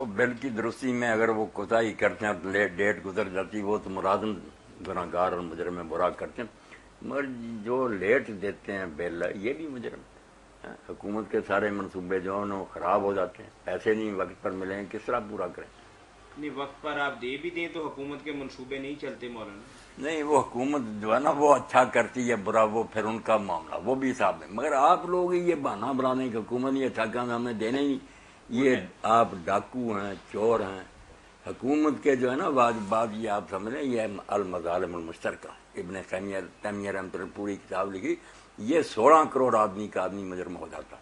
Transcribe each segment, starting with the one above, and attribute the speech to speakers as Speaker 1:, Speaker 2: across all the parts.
Speaker 1: Bill की दुरुस्ती में अगर वो कोताही करते हैं तो डेट गुजर जाती, वो तो मुलाजिम गुनाहगार और मुजरम में बुरा करते हैं, मगर जो लेट देते हैं बिल ये भी मुजरम है। हुकूमत के सारे मनसूबे जो हैं वो ख़राब हो जाते हैं, पैसे नहीं वक्त पर मिलें, किस तरह पूरा करें।
Speaker 2: नहीं, वक्त पर आप दे भी दें तो हुकूमत के मनसूबे नहीं चलते मौलाना।
Speaker 1: नहीं, वो हुकूमत जो है ना वो अच्छा करती है, बुरा वो फिर उनका मामला, वो भी हिसाब में। मगर आप लोग ये बहाना बनाने की हुकूमत नहीं अच्छा काम हमें देने ही, ये आप डाकू हैं, चोर हैं। हुकूमत के जो है ना बात ये आप समझ लें, ये अल मज़ालिम अल मुश्तरका इब्न तैमिया रहमतुल्लाह पूरी किताब लिखी, ये 16 करोड़ आदमी का आदमी मुजरम हो जाता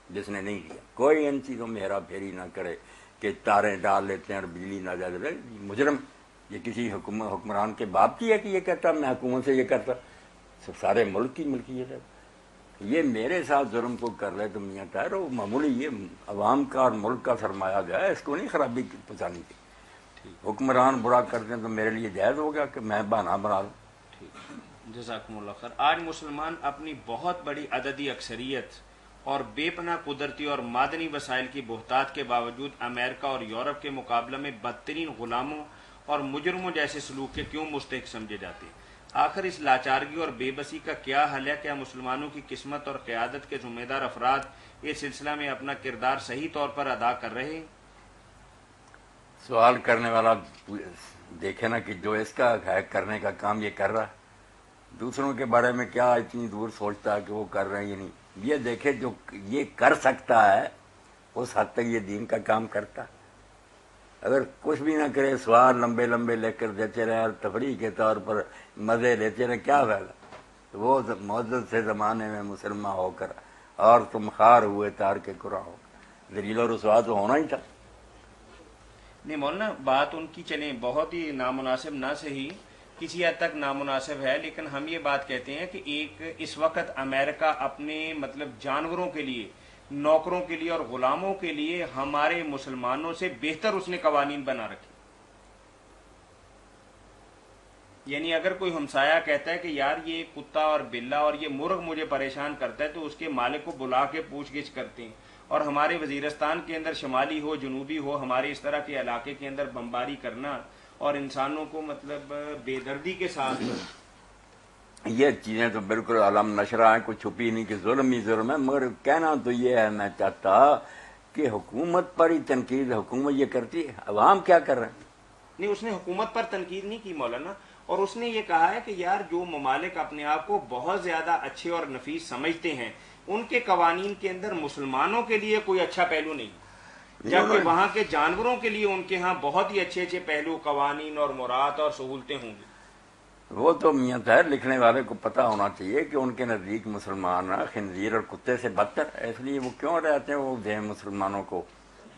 Speaker 1: जिसने नहीं दिया। कोई इन चीज़ों में हेरा फेरी ना करे कि तारें डाल लेते हैं और बिजली ना जाए, मुजरम ये किसी हुक्मरान के बाप की है कि ये कहता मैं हुकूमत से ये करता, सारे मुल्क की मिल्कियत है। ये मेरे साथ जुर्म को कर ले तो मियाँ ताहिर, वो मामूली ये अवाम का और मुल्क का सरमाया जो है इसको नहीं खराबी पहुँचानी थी। हुक्मरान बुरा करते हैं तो मेरे लिए जायज़ हो गया कि मैं बहाना बना लूँ।
Speaker 2: जज़ाकुमुल्लाह खैर। आज मुसलमान अपनी बहुत बड़ी अददी अक्सरियत और बेपनाह कुदरती और मादनी वसाइल की बोहतात के बावजूद अमेरिका और यूरोप के मुकाबले में बदतरीन गुलामों और मुजरमों जैसे सलूक के क्यों मुस्तहिक समझे जाते हैं? आखिर इस लाचारगी और बेबसी का क्या हल है? क्या मुसलमानों की किस्मत और क़यादत के ज़िम्मेदार अफराद इस सिलसिला में अपना किरदार सही तौर पर अदा कर रहे हैं?
Speaker 1: सवाल करने वाला देखे ना कि जो इसका है करने का काम ये कर रहा है, दूसरों के बारे में क्या इतनी दूर सोचता है कि वो कर रहे हैं या नहीं। ये देखे जो ये कर सकता है उस हद तक ये दीन का काम करता है। अगर कुछ भी ना करे, सवाल लंबे लंबे लेकर देते रहे और तफरीह के तौर पर मज़े लेते रहे, क्या फायदा। तो वो मौजूद से ज़माने में मुसलमान होकर और तुम खार हुए तार के कुरा हो, दलील और रुसवा तो होना ही था।
Speaker 2: नहीं मौलाना, बात उनकी चले बहुत ही नामुनासिब ना सही, किसी हद तक नामुनासिब है, लेकिन हम ये बात कहते हैं कि एक इस वक्त अमेरिका अपने मतलब जानवरों के लिए, नौकरों के लिए और गुलामों के लिए हमारे मुसलमानों से बेहतर उसने कवानीन बना रखे। यानी अगर कोई हमसाया कहता है कि यार ये कुत्ता और बिल्ला और ये मुर्ग मुझे परेशान करता है, तो उसके मालिक को बुला के पूछगिछ करते हैं। और हमारे वजीरस्तान के अंदर शुमाली हो जनूबी हो, हमारे इस तरह के इलाके के अंदर बमबारी करना और इंसानों को मतलब बेदर्दी के साथ,
Speaker 1: ये चीज़ें तो बिल्कुल आलम नशरा है, कोई छुपी नहीं कि जुल्म ही जुल्म है। मगर कहना तो ये है, मैं चाहता कि हुकूमत पर ही तनकीद, हुकूमत ये करती है, अवाम क्या कर रहे हैं।
Speaker 2: नहीं, उसने हुकूमत पर तनकीद नहीं की मौलाना, और उसने ये कहा है कि यार जो ममालिक अपने आप को बहुत ज्यादा अच्छे और नफीस समझते हैं, उनके कवानीन के अंदर मुसलमानों के लिए कोई अच्छा पहलू नहीं, जबकि वहां के जानवरों के लिए उनके यहाँ बहुत ही अच्छे अच्छे पहलू, कवानीन और मुराद और सहूलतें होंगी।
Speaker 1: वो तो मियाँ ताहिर लिखने वाले को पता होना चाहिए कि उनके नज़दीक मुसलमान खंजीर और कुत्ते से बदतर है, इसलिए वो क्यों रहते हैं वो दे मुसलमानों को।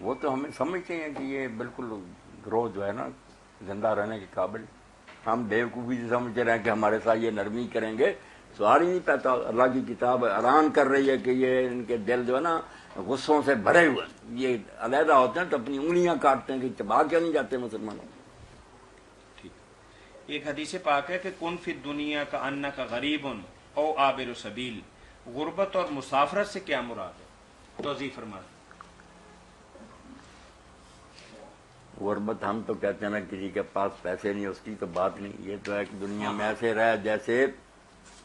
Speaker 1: वो तो हमें समझते हैं कि ये बिल्कुल ग्रोह जो है ना जिंदा रहने के काबिल। हम बेवकूफ़ी से समझते रहे कि हमारे साथ ये नरमी करेंगे, सवाल ही नहीं पैदा। अल्लाह की किताब ऐलान कर रही है कि ये इनके दिल जो है ना गुस्सों से भरे हुए, ये अलहदा होते हैं तो अपनी उंगलियां काटते हैं कि चबा क्यों नहीं जाते मुसलमानों।
Speaker 2: एक हदीस पाक है कि कुन फिद दुनिया का अन्ना का गरीबन ओ आबिर सबील, गुर्बत और मुसाफरत से क्या मुराद है? तौज़ीह फरमा।
Speaker 1: गुर्बत हम तो कहते हैं ना किसी के पास पैसे नहीं, उसकी तो बात नहीं। ये तो है कि दुनिया में ऐसे रह जैसे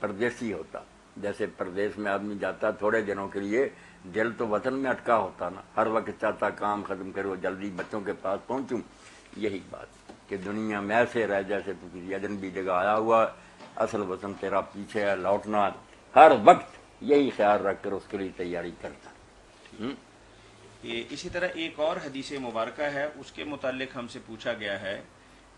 Speaker 1: परदेसी होता, जैसे परदेश में आदमी जाता थोड़े दिनों के लिए, दिल तो वतन में अटका होता ना, हर वक्त चाहता काम खत्म करो जल्दी बच्चों के पास पहुंचूं। यही बात कि दुनिया में ऐसे रह जैसे तू किसी अजनबी जगह आया हुआ, असल वतन तेरा पीछे है, लौटना हर वक्त यही ख्याल रख कर उसके लिए तैयारी करता।
Speaker 2: इसी तरह एक और हदीस मुबारक है, उसके मुतालिक हमसे पूछा गया है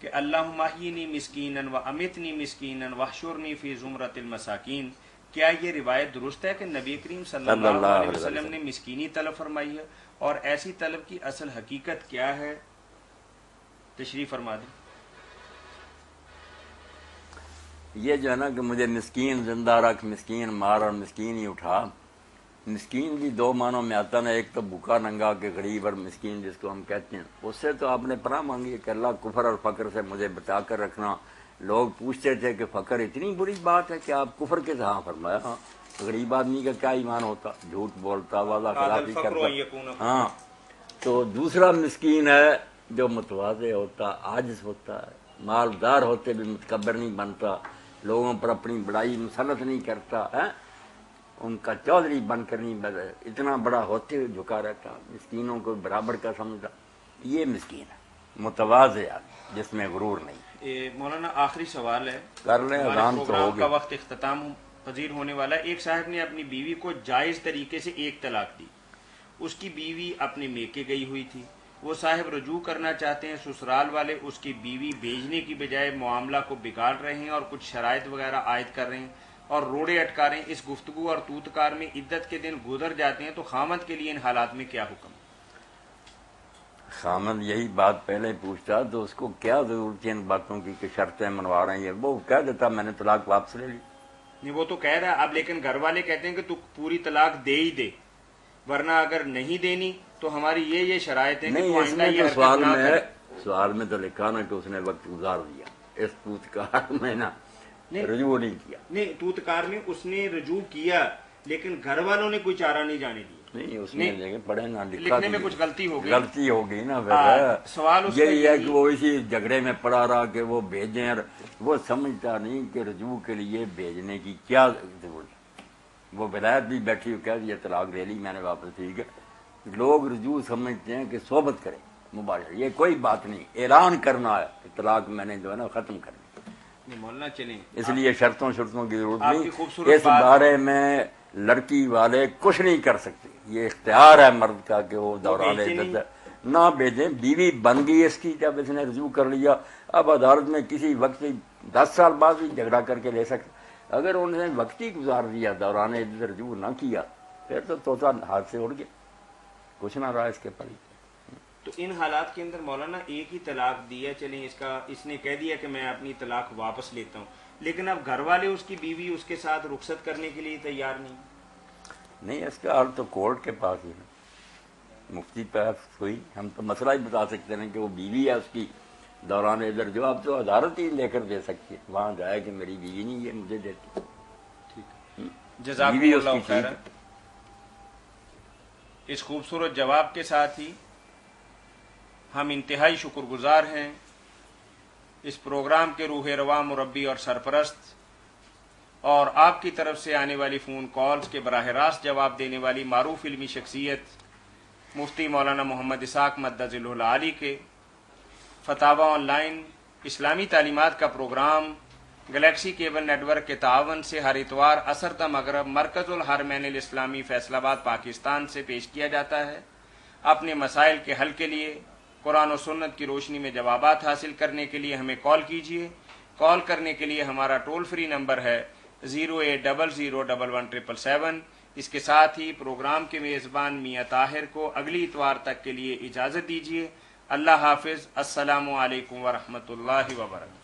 Speaker 2: कि अल्लाहुम्मा अह्यिनी मिस्कीनन व अमितनी मिस्कीनन वहशुरनी फी ज़ुमरतिल मसाकीन। क्या ये रिवायत दुरुस्त है कि नबी करीम सल्लल्लाहु अलैहि वसल्लम ने मिस्कीनी तलब फरमाई है? और ऐसी तलब की असल हकीकत क्या है? तशरीफ फरमा दें।
Speaker 1: ये जो है ना कि मुझे मिस्कीन जिंदा रख, मिस्कीन मार और मिस्कीन ही उठा, मिस्कीन भी दो मानों में आता ना, एक तो भूखा नंगा के गरीब, और मिस्कीन जिसको हम कहते हैं। उससे तो आपने पनाह मांगी कि अल्लाह कुफर और फकर से मुझे बचा कर रखना। लोग पूछते थे कि फकर इतनी बुरी बात है कि आप कुफर के हाँ फरमाया। हाँ, गरीब आदमी का क्या ईमान होता, झूठ बोलता, वादा खिलाफी करता। हाँ, تو دوسرا مسکین ہے جو متواضع ہوتا، عاجز ہوتا ہے، مالدار ہوتے بھی متکبر نہیں بنتا، لوگوں پر اپنی بڑائی مسلط نہیں کرتا ہے، ان کا چودھری بن کر نہیں بن، اتنا بڑا ہوتے ہوئے جھکا رہتا، مسکینوں کو برابر کا سمجھتا، یہ مسکین ہے، متواضع آدمی جس میں غرور نہیں۔
Speaker 2: مولانا آخری سوال ہے،
Speaker 1: کر لیں،
Speaker 2: ہمارے
Speaker 1: اذان تو
Speaker 2: پروگرام
Speaker 1: ہو
Speaker 2: کا
Speaker 1: گئی۔
Speaker 2: وقت اختتام پذیر ہونے والا ہے۔ ایک صاحب نے اپنی بیوی کو جائز طریقے سے ایک طلاق دی، اس کی بیوی اپنے میکے گئی ہوئی تھی، وہ صاحب رجوع کرنا چاہتے ہیں، سسرال والے اس کی بیوی بھیجنے کی بجائے معاملہ کو بگاڑ رہے ہیں اور کچھ شرائط وغیرہ عائد کر رہے ہیں اور روڑے اٹکا رہے ہیں، اس گفتگو اور توتکار میں عدت کے دن گزر جاتے ہیں، تو خامد کے لیے ان حالات میں کیا حکم؟
Speaker 1: خامد یہی بات پہلے پوچھتا تو اس کو کیا ضرورت تھی ان باتوں کی کہ شرطیں منوا رہے ہیں، وہ کہہ دیتا میں نے طلاق واپس لے لی۔
Speaker 2: نہیں، وہ تو کہہ رہا ہے اب، لیکن گھر والے کہتے ہیں کہ تو پوری طلاق دے ہی دے، ورنہ اگر نہیں دینی تو ہماری یہ شرائط ہیں کہ تو
Speaker 1: نہیں، اس
Speaker 2: آئندہ
Speaker 1: میں
Speaker 2: یہ
Speaker 1: تو
Speaker 2: حرکت نہ کرے۔
Speaker 1: سوال میں تو لکھا نا کہ اس نے وقت گزار دیا، اس پوتکار میں نا
Speaker 2: نہیں،
Speaker 1: رجوع نہیں کیا۔
Speaker 2: نہیں، توتکار میں اس نے رجوع کیا، لیکن گھر والوں نے کوئی چارہ نہیں جانے دیا۔
Speaker 1: نہیں، اس میں دیکھیں پڑھے نا، لکھا
Speaker 2: لکھنے میں
Speaker 1: تو
Speaker 2: کچھ غلطی ہو گئی،
Speaker 1: غلطی ہو گئی نا
Speaker 2: سوال اس
Speaker 1: پھر
Speaker 2: کا
Speaker 1: یہی ہے کہ وہ اسی جھگڑے میں پڑا رہا کہ وہ بھیجیں، اور وہ سمجھتا نہیں کہ رجوع کے لیے بھیجنے کی کیا ضرورت ہے۔ وہ ولایت بھی بیٹھی ہو کہہ دیا طلاق لے لی میں نے واپس، ٹھیک ہے۔ لوگ رجوع سمجھتے ہیں کہ صحبت کرے مباشر، یہ کوئی بات نہیں، اعلان کرنا ہے کہ طلاق میں نے جو ہے نا ختم کرنی،
Speaker 2: مولانا چلیں،
Speaker 1: اس لیے شرطوں کی ضرورت
Speaker 2: آپ کی
Speaker 1: نہیں۔
Speaker 2: خوبصورت
Speaker 1: اس
Speaker 2: بات،
Speaker 1: بارے میں لڑکی والے کچھ نہیں کر سکتے، یہ اختیار ہے مرد کا کہ وہ دوران
Speaker 2: بھیجتے
Speaker 1: عدت نہ بھیجیں۔ بیوی بن گئی اس کی جب اس نے رجوع کر لیا، اب عدالت میں کسی وقت 10 سال بعد بھی جھگڑا کر کے لے سکتے۔ اگر انہوں نے وقت ہی گزار دیا، دوران عدت رجوع نہ کیا، پھر تو طوطا ہاتھ سے اڑ گیا، کچھ نہ رہا اس کے پری۔
Speaker 2: تو ان حالات کے اندر مولانا ایک ہی طلاق دی ہے، چلیں اس نے کہہ دیا کہ میں اپنی طلاق واپس لیتا ہوں، لیکن اب گھر والے اس کی بیوی اس کے ساتھ رخصت کرنے کے لیے تیار نہیں۔
Speaker 1: اس کا حل تو کورٹ کے پاس ہی ہے، مفتی پاس ہوئی، ہم تو مسئلہ ہی بتا سکتے ہیں کہ وہ بیوی ہے اس کی دوران ادھر، جو اب تو عدالت ہی لے کر دے سکتی ہے، وہاں جائے کہ میری بیوی نہیں ہے مجھے دیتی،
Speaker 2: جزاکم
Speaker 1: بیوی اس
Speaker 2: اللہ
Speaker 1: کی
Speaker 2: خیرا۔
Speaker 1: ٹھیک ہے۔
Speaker 2: اس خوبصورت جواب کے ساتھ ہی ہم انتہائی شکر گزار ہیں اس پروگرام کے روح رواں مربی اور سرپرست اور آپ کی طرف سے آنے والی فون کالز کے براہ راست جواب دینے والی معروف علمی شخصیت مفتی مولانا محمد اسحاق مدظ العالی کے فتاوی آن لائن اسلامی تعلیمات کا program Galaxy cable network کے تعاون سے ہر اتوار عصر تا مغرب مرکز الحرمین الاسلامی فیصل آباد پاکستان سے پیش کیا جاتا ہے۔ اپنے مسائل کے حل کے لیے قرآن و سنت کی روشنی میں جوابات حاصل کرنے کے لیے ہمیں کال کیجیے۔ کال کرنے کے لیے ہمارا ٹول فری نمبر ہے 08001117777۔ اس کے ساتھ ہی پروگرام کے میزبان میاں طاہر کو اگلی اتوار تک کے لیے اجازت دیجیے۔ اللہ حافظ، السلام علیکم ورحمۃ اللہ وبرکاتہ۔